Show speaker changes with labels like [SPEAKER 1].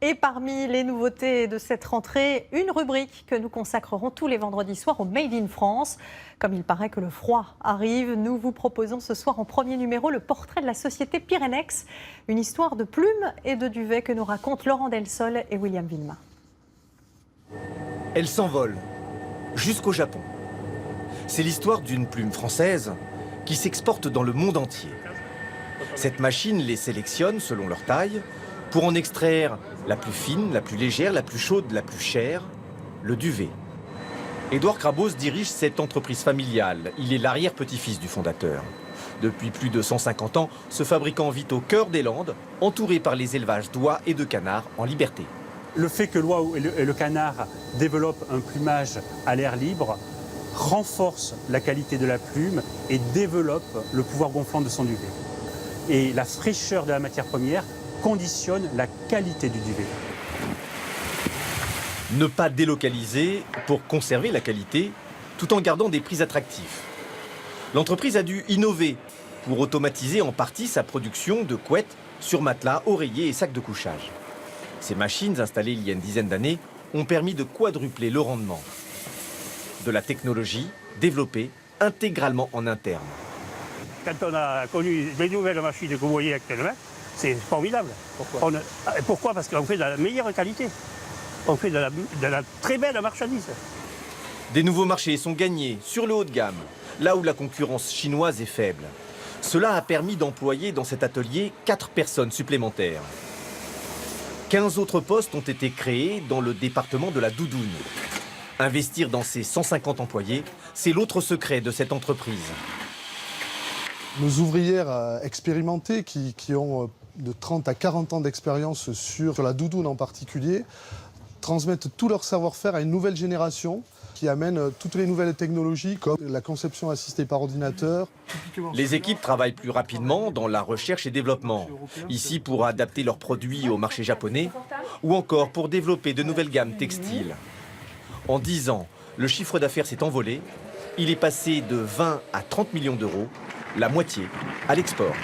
[SPEAKER 1] Et parmi les nouveautés de cette rentrée, une rubrique que nous consacrerons tous les vendredis soirs au Made in France. Comme il paraît que le froid arrive, nous vous proposons ce soir en premier numéro le portrait de la société Pyrenex, une histoire de plumes et de duvet que nous racontent Laurent Delsol et William Villemain.
[SPEAKER 2] Elle s'envole jusqu'au Japon. C'est l'histoire d'une plume française qui s'exporte dans le monde entier. Cette machine les sélectionne selon leur taille pour en extraire la plus fine, la plus légère, la plus chaude, la plus chère, le duvet. Édouard Crabos dirige cette entreprise familiale. Il est l'arrière-petit-fils du fondateur. Depuis plus de 150 ans, ce fabricant vit au cœur des Landes, entouré par les élevages d'oies et de canards en liberté.
[SPEAKER 3] Le fait que l'oie et le canard développent un plumage à l'air libre renforce la qualité de la plume et développe le pouvoir gonflant de son duvet. Et la fraîcheur de la matière première conditionne la qualité du duvet.
[SPEAKER 2] Ne pas délocaliser pour conserver la qualité tout en gardant des prix attractifs. L'entreprise a dû innover pour automatiser en partie sa production de couettes, surmatelas, oreillers et sacs de couchage. Ces machines installées il y a une dizaine d'années ont permis de quadrupler le rendement. De la technologie développée intégralement en interne.
[SPEAKER 4] Quand on a connu les nouvelles machines que vous voyez actuellement, c'est formidable. Pourquoi? Parce qu'on fait de la meilleure qualité. On fait de la très belle marchandise.
[SPEAKER 2] Des nouveaux marchés sont gagnés sur le haut de gamme, là où la concurrence chinoise est faible. Cela a permis d'employer dans cet atelier 4 personnes supplémentaires. 15 autres postes ont été créés dans le département de la doudoune. Investir dans ces 150 employés, c'est l'autre secret de cette entreprise.
[SPEAKER 5] Nos ouvrières expérimentées qui ont de 30 à 40 ans d'expérience sur la doudoune en particulier, transmettent tout leur savoir-faire à une nouvelle génération qui amène toutes les nouvelles technologies comme la conception assistée par ordinateur.
[SPEAKER 2] Les équipes travaillent plus rapidement dans la recherche et développement. Ici pour adapter leurs produits au marché japonais ou encore pour développer de nouvelles gammes textiles. En 10 ans, le chiffre d'affaires s'est envolé. Il est passé de 20 à 30 millions d'euros, la moitié à l'export.